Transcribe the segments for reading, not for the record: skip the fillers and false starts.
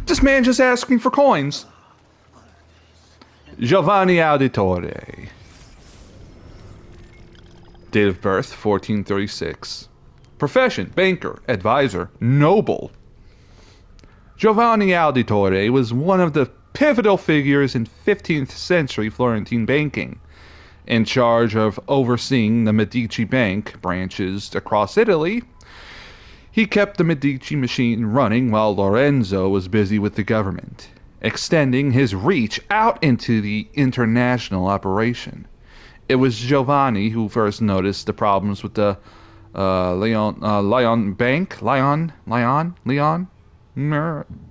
This man just asked me for coins. Giovanni Auditore. Date of birth, 1436. Profession, banker, advisor, noble. Giovanni Auditore was one of the pivotal figures in 15th century Florentine banking. In charge of overseeing the Medici Bank branches across Italy, he kept the Medici machine running while Lorenzo was busy with the government, extending his reach out into the international operation. It was Giovanni who first noticed the problems with the Lyon Bank,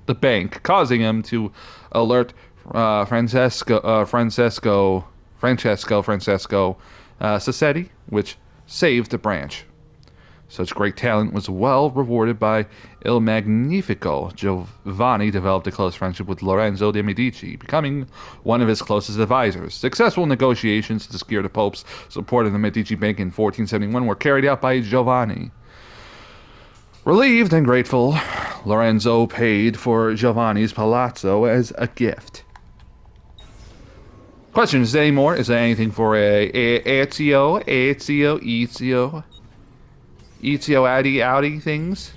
the bank, causing him to alert Francesco Sassetti, which saved the branch. Such great talent was well rewarded by Il Magnifico. Giovanni developed a close friendship with Lorenzo de' Medici, becoming one of his closest advisors. Successful negotiations to secure the Pope's support of the Medici Bank in 1471 were carried out by Giovanni. Relieved and grateful, Lorenzo paid for Giovanni's palazzo as a gift. Question, is there any more? Is there anything for Ezio, Audi things?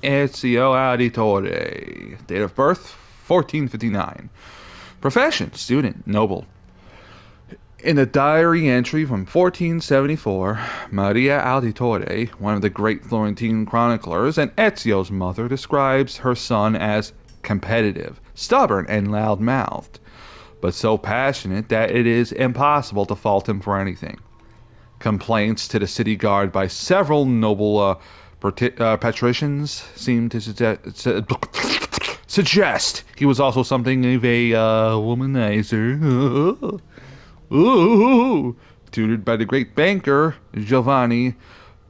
Ezio Auditore. Date of birth, 1459. Profession, student, noble. In a diary entry from 1474, Maria Auditore, one of the great Florentine chroniclers and Ezio's mother, describes her son as competitive, stubborn, and loud-mouthed, but so passionate that it is impossible to fault him for anything. Complaints to the city guard by several noble patricians seem to suggest he was also something of a womanizer. Ooh, tutored by the great banker Giovanni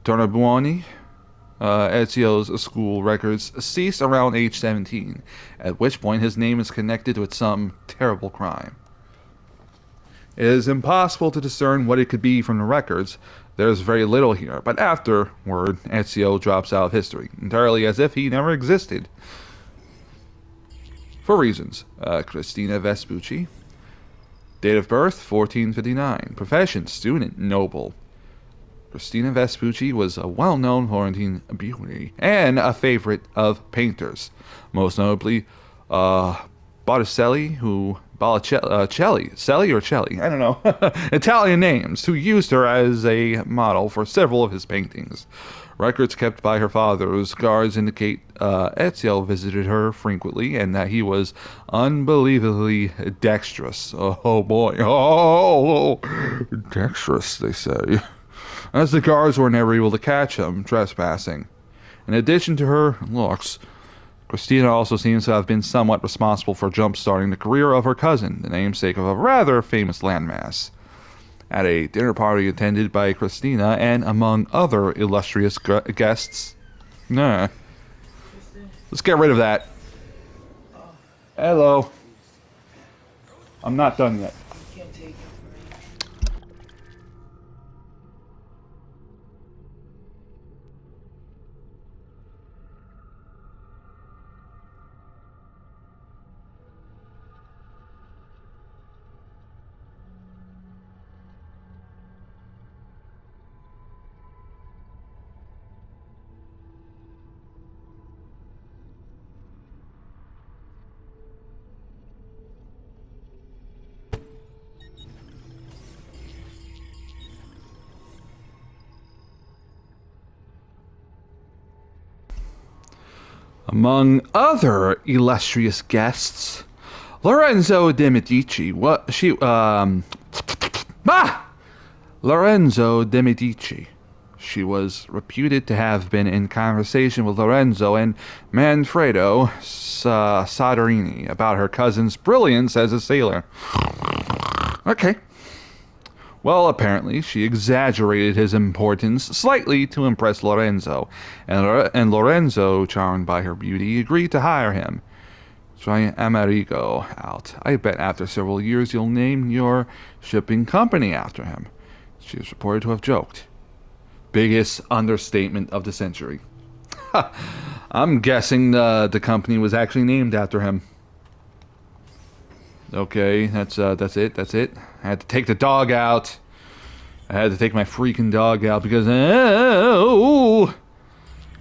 Tornabuoni. Ezio's school records cease around age 17, at which point his name is connected with some terrible crime. It is impossible to discern what it could be from the records. There's very little here, but afterward, Ezio drops out of history, entirely as if he never existed. For reasons. Cristina Vespucci. Date of birth, 1459. Profession, student, noble. Cristina Vespucci was a well-known Florentine beauty and a favorite of painters, most notably Botticelli, Celli, I don't know, Italian names, who used her as a model for several of his paintings. Records kept by her father's guards indicate Ezio visited her frequently and that he was unbelievably dexterous. Oh boy, oh, dexterous, they say, as the guards were never able to catch him trespassing. In addition to her looks, Cristina also seems to have been somewhat responsible for jump-starting the career of her cousin, the namesake of a rather famous landmass. At a dinner party attended by Cristina and among other illustrious guests. Nah. Let's get rid of that. Hello. I'm not done yet. Among other illustrious guests, Lorenzo de' Medici. Lorenzo de' Medici. She was reputed to have been in conversation with Lorenzo and Manfredo Soderini about her cousin's brilliance as a sailor. Okay. Well, apparently, she exaggerated his importance slightly to impress Lorenzo, and Lorenzo, charmed by her beauty, agreed to hire him. Try Amerigo out. I bet after several years you'll name your shipping company after him. She is reported to have joked. Biggest understatement of the century. I'm guessing the company was actually named after him. Okay, that's it. That's it. I had to take the dog out. I had to take my freaking dog out because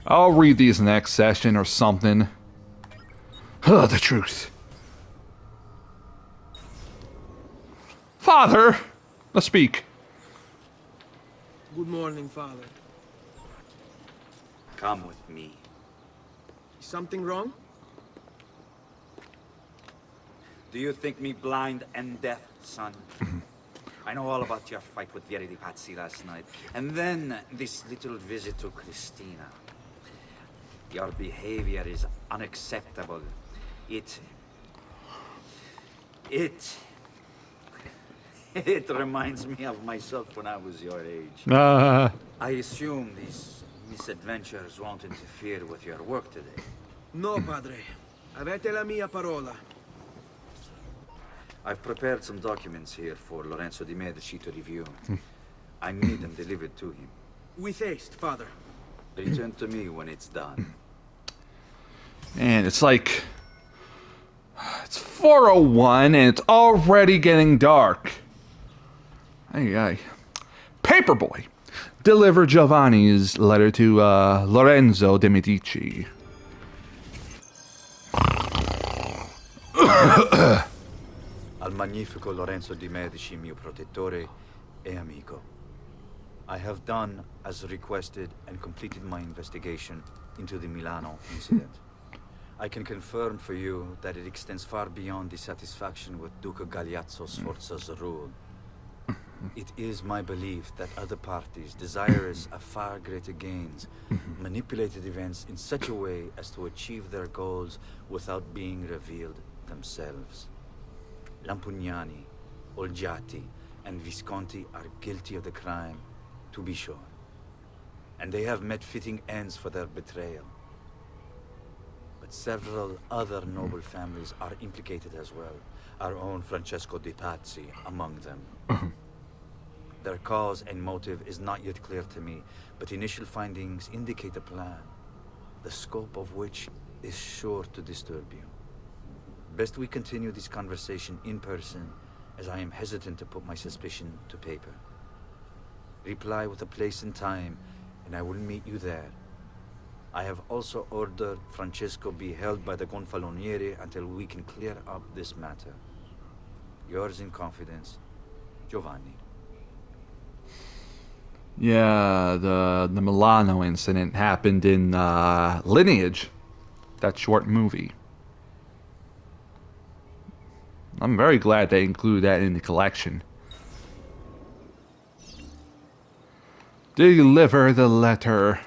I'll read these next session or something. The truth. Father, let's speak. Good morning, Father. Come with me. Is something wrong? Do you think me blind and deaf, son? I know all about your fight with Vieri di Pazzi last night. And then this little visit to Cristina. Your behavior is unacceptable. It reminds me of myself when I was your age. I assume these misadventures won't interfere with your work today. No, Padre. Avete la mia parola. I've prepared some documents here for Lorenzo di Medici to review. I need them delivered to him. With haste, Father. Return to me when it's done. And it's like... It's 4:01 and it's already getting dark. Ay, ay. Paperboy. Deliver Giovanni's letter to Lorenzo de Medici. Al magnifico Lorenzo di Medici, mio protettore e amico. I have done as requested and completed my investigation into the Milano incident. I can confirm for you that it extends far beyond dissatisfaction with Duca Galeazzo Sforza's rule. It is my belief that other parties, desirous of far greater gains, manipulated events in such a way as to achieve their goals without being revealed themselves. Lampugnani, Olgiati, and Visconti are guilty of the crime, to be sure. And they have met fitting ends for their betrayal. But several other noble families are implicated as well, our own Francesco de Pazzi among them. Their cause and motive is not yet clear to me, but initial findings indicate a plan, the scope of which is sure to disturb you. Best we continue this conversation in person, as I am hesitant to put my suspicion to paper. Reply with a place and time, and I will meet you there. I have also ordered Francesco be held by the Gonfaloniere until we can clear up this matter. Yours in confidence, Giovanni. Yeah, the Milano incident happened in Lineage, that short movie. I'm very glad they include that in the collection. Deliver the letter.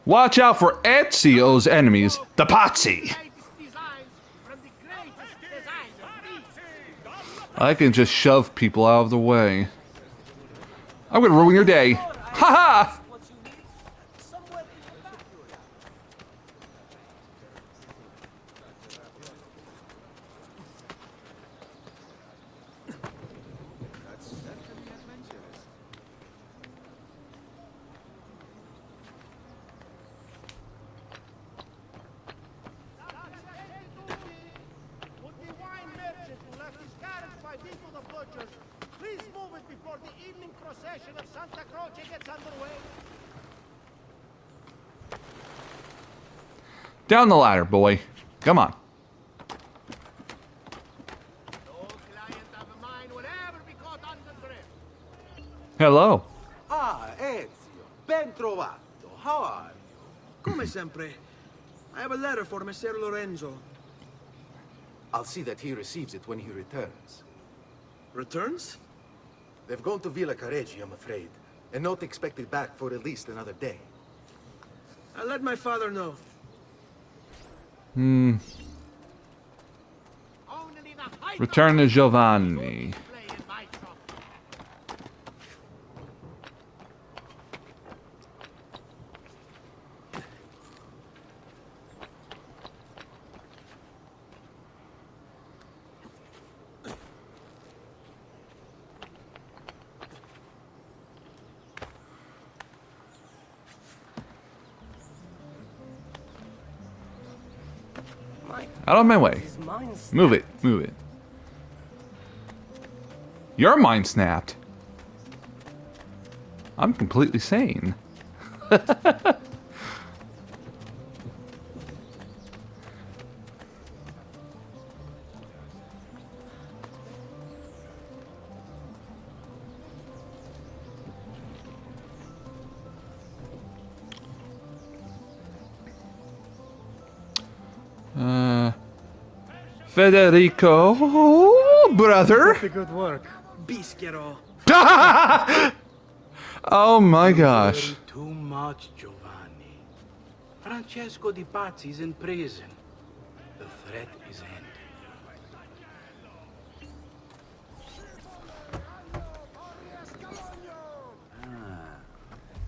Watch out for Ezio's enemies, the Pazzi. I can just shove people out of the way. I'm gonna ruin your day. Ha ha! Please move it before the evening procession of Santa Croce gets underway. Down the ladder, boy. Come on. No client of mine will ever be caught under drift. Hello. Ah, Ezio, ben trovato. How are you? Come sempre. I have a letter for Messer Lorenzo. I'll see that he receives it when he returns. Returns? They've gone to Villa Careggi, I'm afraid, and not expected back for at least another day. I'll let my father know. Return to Giovanni. Out of my way. His mind's Move it. Move it. Your mind snapped. I'm completely sane. Federico, brother. the good work. Bischero. Oh my gosh. Worry too much, Giovanni. Francesco Di Pazzi's in prison. The threat is ended.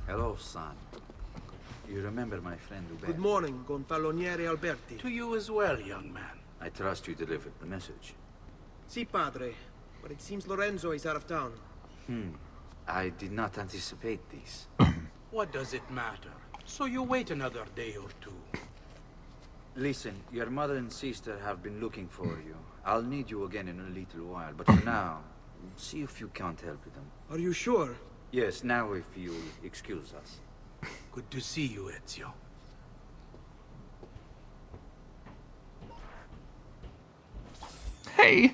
Hello, son. You remember my friend Uber? Good morning, Gonfaloniere Alberti. To you as well, young man. I trust you delivered the message. Si, padre. But it seems Lorenzo is out of town. I did not anticipate this. What does it matter? So you wait another day or two. Listen, your mother and sister have been looking for you. I'll need you again in a little while, but for now, see if you can't help them. Are you sure? Yes, now if you'll excuse us. Good to see you, Ezio. Hey.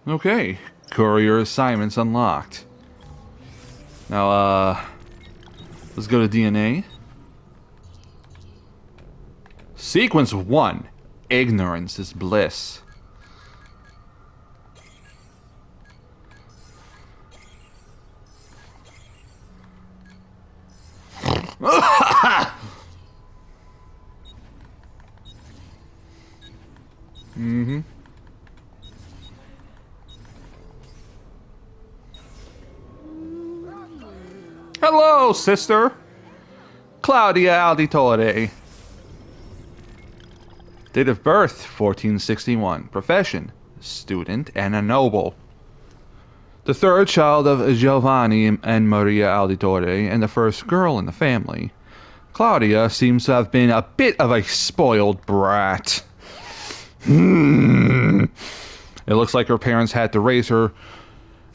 Okay. Courier assignments unlocked. Now, let's go to DNA. Sequence 1. Ignorance is bliss. Hello, sister. Claudia Auditore. Date of birth, 1461. Profession, student and a noble. The third child of Giovanni and Maria Auditore, and the first girl in the family. Claudia seems to have been a bit of a spoiled brat. It looks like her parents had to raise her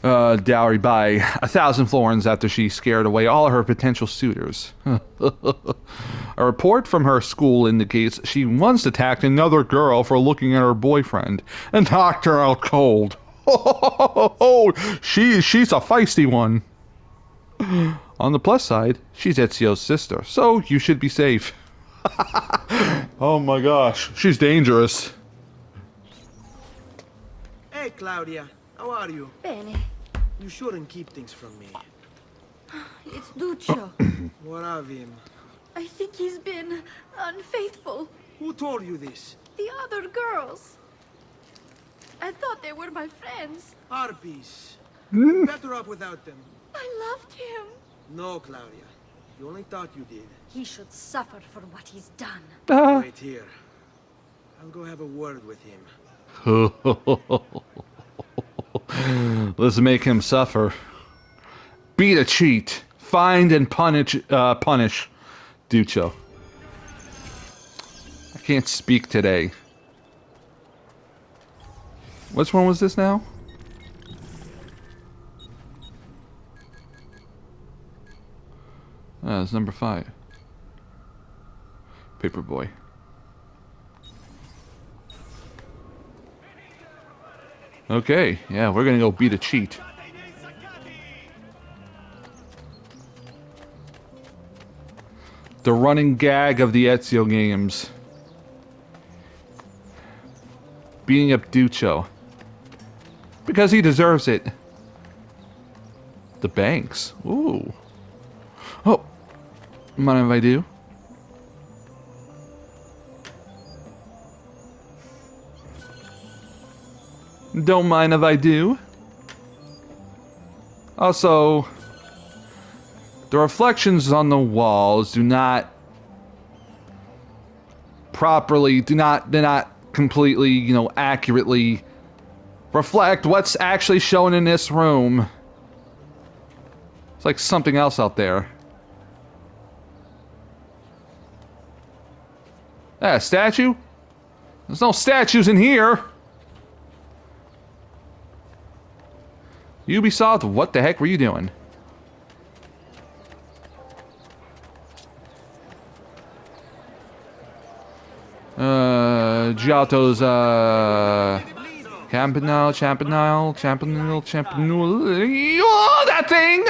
dowry by 1,000 florins after she scared away all her potential suitors. A report from her school indicates she once attacked another girl for looking at her boyfriend and knocked her out cold. She's a feisty one. On the plus side, she's Ezio's sister, so you should be safe. Oh my gosh, she's dangerous. Hey, Claudia. How are you? Bene. You shouldn't keep things from me. It's Duccio. What of him? I think he's been unfaithful. Who told you this? The other girls. I thought they were my friends. Harpies. You're better off without them. I loved him. No, Claudia. You only thought you did. He should suffer for what he's done. Wait here. I'll go have a word with him. Let's make him suffer. Beat a cheat. Find and punish Duccio. I can't speak today. Which one was this now? It's number 5. Paperboy. Okay, yeah, we're gonna go beat a cheat. The running gag of the Ezio games. Beating up Duccio. Because he deserves it. The banks. Ooh. Oh. Mind if I do? Don't mind if I do. Also, the reflections on the walls do not properly, they're not completely, accurately reflect what's actually shown in this room. So like something else out there. A statue? There's no statues in here. Ubisoft, what the heck were you doing? Giotto's, Campanile. Oh, that thing!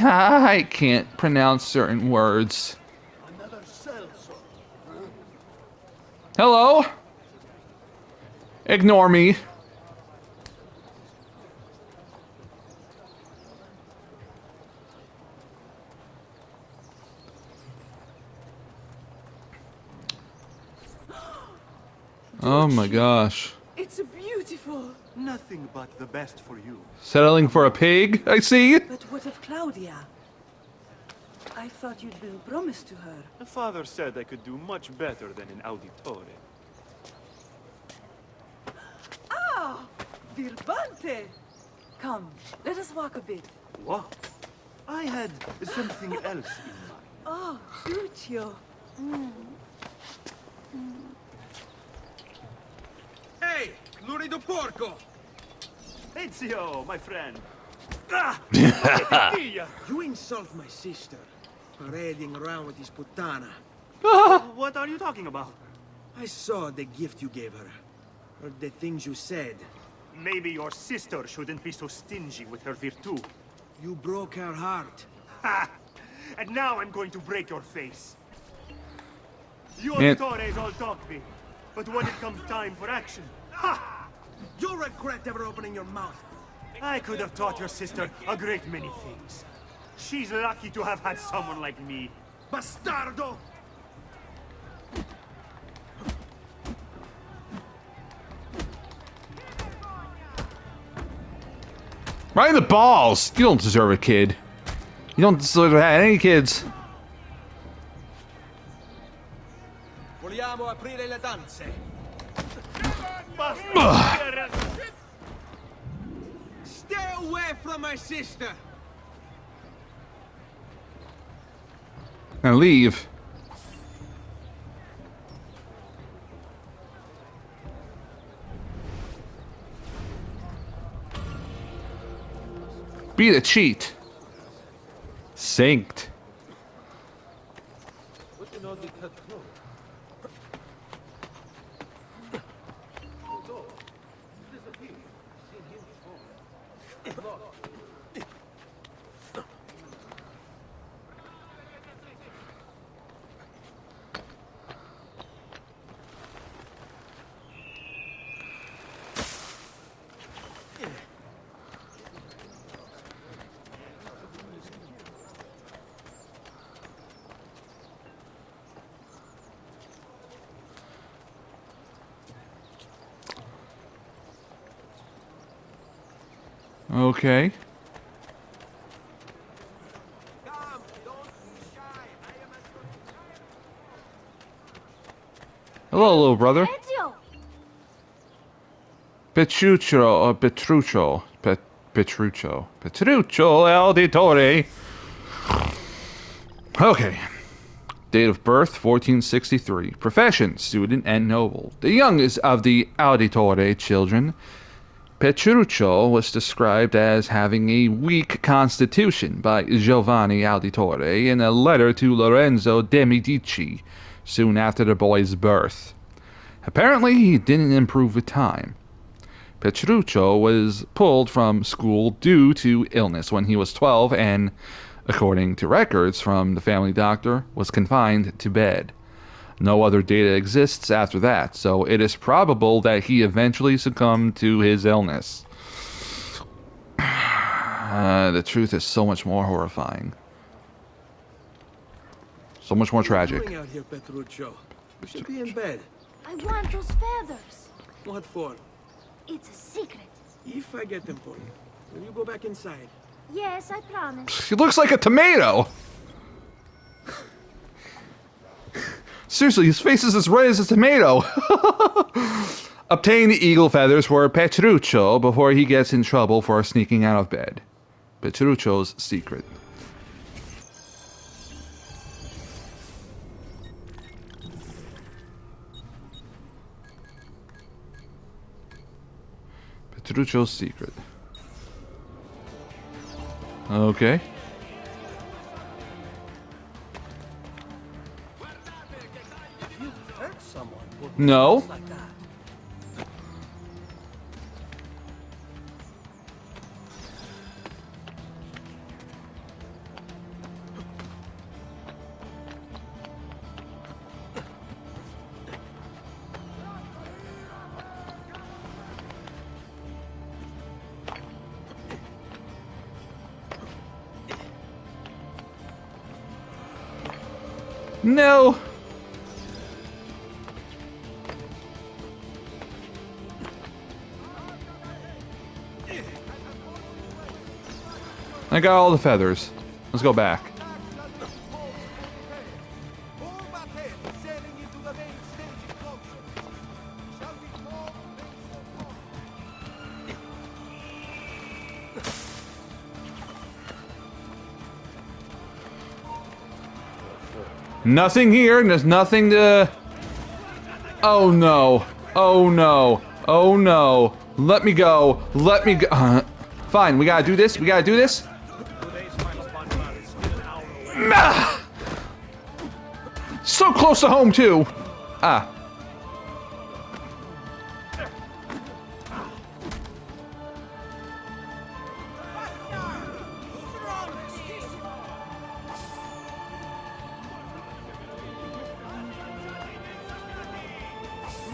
I can't pronounce certain words. Hello? Ignore me. Oh my gosh. It's beautiful. Nothing but the best for you. Settling for a pig, I see. But what of Claudia? I thought you'd been promised to her. The father said I could do much better than an auditore. Ah! Birbante! Come, let us walk a bit. What? I had something else in mind. Oh, Lucio. Hey, lurido porco! Ezio, my friend. You insult my sister, parading around with this putana. What are you talking about? I saw the gift you gave her. Heard the things you said. Maybe your sister shouldn't be so stingy with her virtù. You broke her heart. Ha! And now I'm going to break your face. You Man. auditores all talk big, but when it comes time for action, ha! You'll regret ever opening your mouth. I could have taught your sister a great many things. She's lucky to have had someone like me. Bastardo! Right in the balls. You don't deserve a kid. You don't deserve to have any kids. Vogliamo aprire le danze. Stay away from my sister! Now leave. Be the cheat. Synced. Okay. Hello, little brother. Ezio! Petruccio, Auditore. Okay. Date of birth, 1463. Profession, student and noble. The youngest of the Auditore children, Petruccio was described as having a weak constitution by Giovanni Auditore in a letter to Lorenzo de' Medici soon after the boy's birth. Apparently, he didn't improve with time. Petruccio was pulled from school due to illness when he was 12 and, according to records from the family doctor, was confined to bed. No other data exists after that, so it is probable that he eventually succumbed to his illness. The truth is so much more horrifying. So much more tragic. What are you doing out here, Petruccio? You should be in bed. I want those feathers. What for? It's a secret. If I get them for you, will you go back inside? Yes, I promise. He looks like a tomato! Seriously, his face is as red as a tomato! Obtain the eagle feathers for Petruccio before he gets in trouble for sneaking out of bed. Petruccio's secret. Petruccio's secret. Okay. No. No. I got all the feathers. Let's go back. Nothing here. There's nothing to... Oh no. Oh no. Oh no. Let me go. Let me go. Fine, we gotta do this. We gotta do this. Ah! So close to home, too. Ah.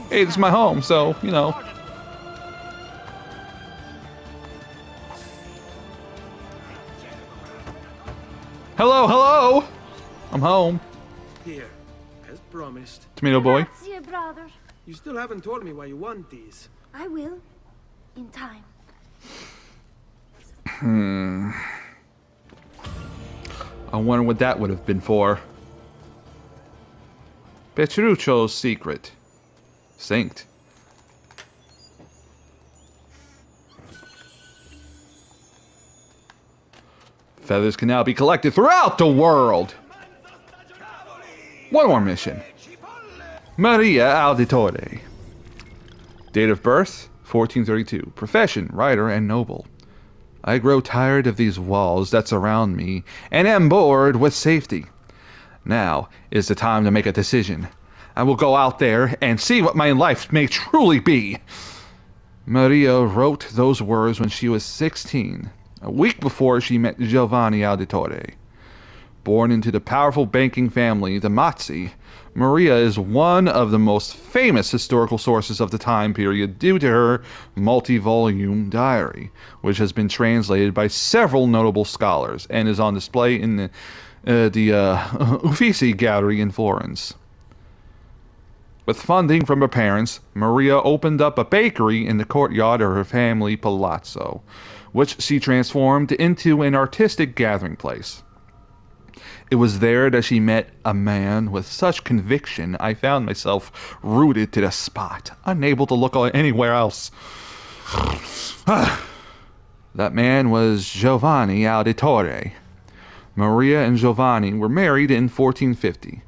Hey, this is my home, so, you know. Hello, hello! I'm home. Here, as promised. Tomato boy. Grazie, brother. You still haven't told me why you want these. I will. In time. I wonder what that would have been for. Petruccio's secret. Synced. Feathers can now be collected throughout the world. One more mission. Maria Auditore. Date of birth, 1432. Profession, writer and noble. I grow tired of these walls that surround me and am bored with safety. Now is the time to make a decision. I will go out there and see what my life may truly be. Maria wrote those words when she was 16, a week before she met Giovanni Auditore. Born into the powerful banking family, the Mazzi, Maria is one of the most famous historical sources of the time period due to her multi-volume diary, which has been translated by several notable scholars and is on display in the Uffizi Gallery in Florence. With funding from her parents, Maria opened up a bakery in the courtyard of her family palazzo, which she transformed into an artistic gathering place. It was there that she met a man with such conviction I found myself rooted to the spot, unable to look anywhere else. That man was Giovanni Auditore. Maria and Giovanni were married in 1450.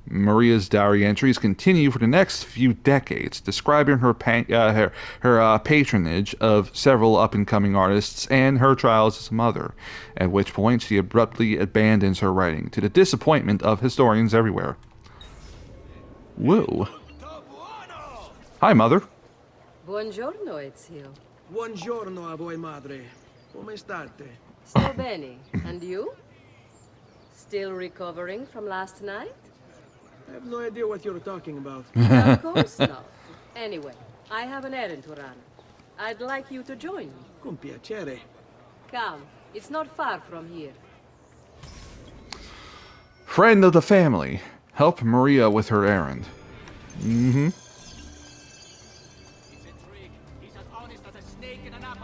Maria's diary entries continue for the next few decades, describing her patronage of several up-and-coming artists and her trials as a mother, at which point she abruptly abandons her writing, to the disappointment of historians everywhere. Woo. Hi, Mother. Buongiorno, Ezio. Buongiorno a voi, madre. Come state? Sto bene. And you? Still recovering from last night? I have no idea what you're talking about. Of course not. Anyway, I have an errand to run. I'd like you to join me. Con piacere. Come, it's not far from here. Friend of the family. Help Maria with her errand.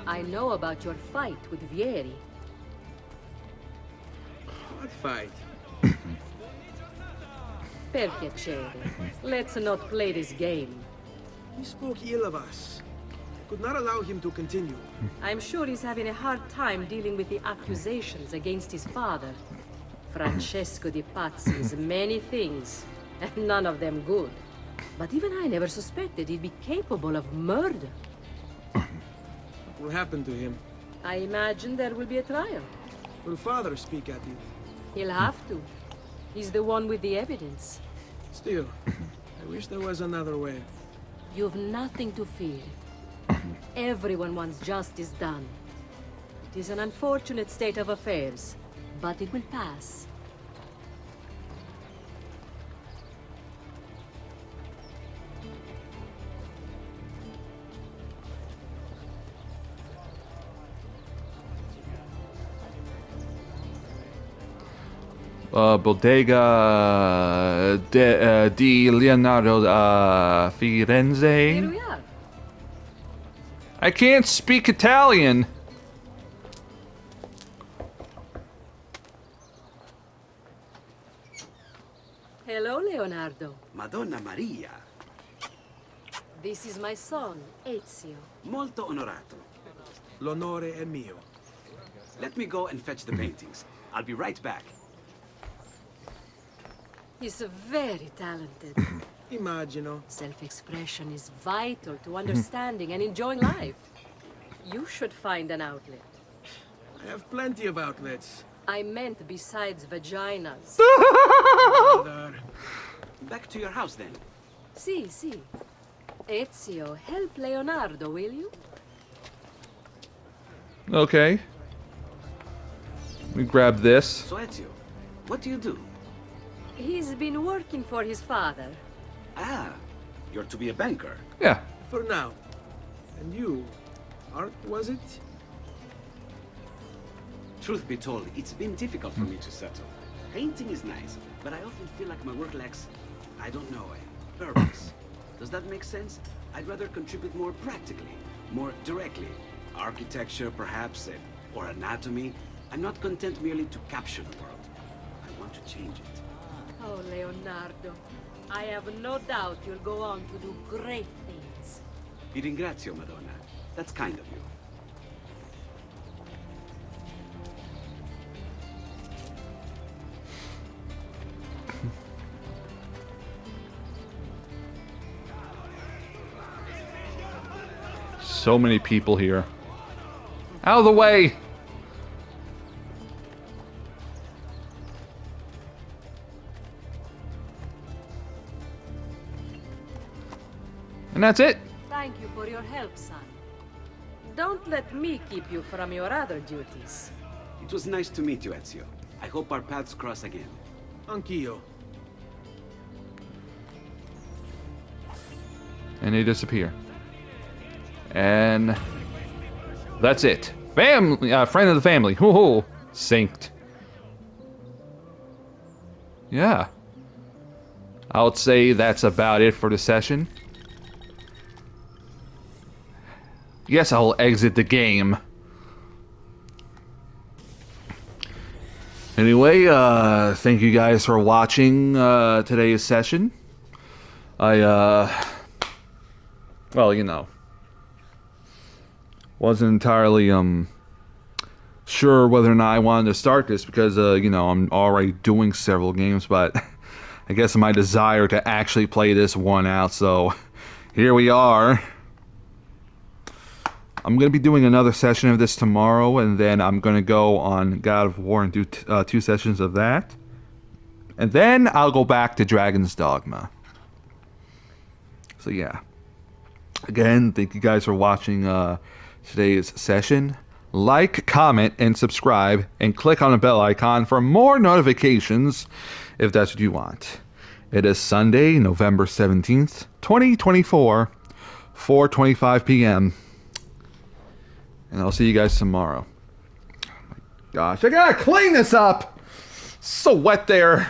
I know about your fight with Vieri. What fight? Per piacere. Let's not play this game. He spoke ill of us. I could not allow him to continue. I'm sure he's having a hard time dealing with the accusations against his father. Francesco di Pazzi is many things, and none of them good. But even I never suspected he'd be capable of murder. What will happen to him? I imagine there will be a trial. Will father speak at it? He'll have to. He's the one with the evidence. Still, I wish there was another way. You've nothing to fear. Everyone wants justice done. It is an unfortunate state of affairs, but it will pass. Bodega di Leonardo Firenze. Here we are. I can't speak Italian. Hello, Leonardo. Madonna Maria. This is my son, Ezio. Molto onorato. L'onore è mio. Let me go and fetch the paintings. I'll be right back. He's very talented. Immagino. Self-expression is vital to understanding and enjoying life. You should find an outlet. I have plenty of outlets. I meant besides vaginas. Father. Back to your house then. Si. Ezio, help Leonardo, will you? Okay. Let me grab this. So Ezio, what do you do? He's been working for his father. Ah, you're to be a banker. Yeah. For now. And you? Art, was it? Truth be told, it's been difficult for me to settle. Painting is nice, but I often feel like my work lacks, I don't know, a purpose. Does that make sense? I'd rather contribute more practically, more directly. Architecture, perhaps, or anatomy. I'm not content merely to capture the world. I want to change it. Oh, Leonardo. I have no doubt you'll go on to do great things. Vi ringrazio, Madonna. That's kind of you. So many people here. Out of the way! And that's it. Thank you for your help, son. Don't let me keep you from your other duties. It was nice to meet you, Ezio. I hope our paths cross again. Anch'io. And they disappear. And that's it. Family, friend of the family. Whoa, synced. Yeah. I would say that's about it for the session. Yes, I'll exit the game. Anyway, thank you guys for watching today's session. Well, you know, wasn't entirely sure whether or not I wanted to start this because you know, I'm already doing several games, but I guess my desire to actually play this one out, so here we are. I'm going to be doing another session of this tomorrow, and then I'm going to go on God of War and do 2 sessions of that. And then I'll go back to Dragon's Dogma. So yeah. Again, thank you guys for watching today's session. Like, comment, and subscribe, and click on the bell icon for more notifications if that's what you want. It is Sunday, November 17th, 2024, 4:25 p.m. And I'll see you guys tomorrow. Oh my gosh, I gotta clean this up! So wet there.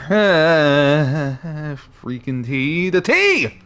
Freaking tea. The tea!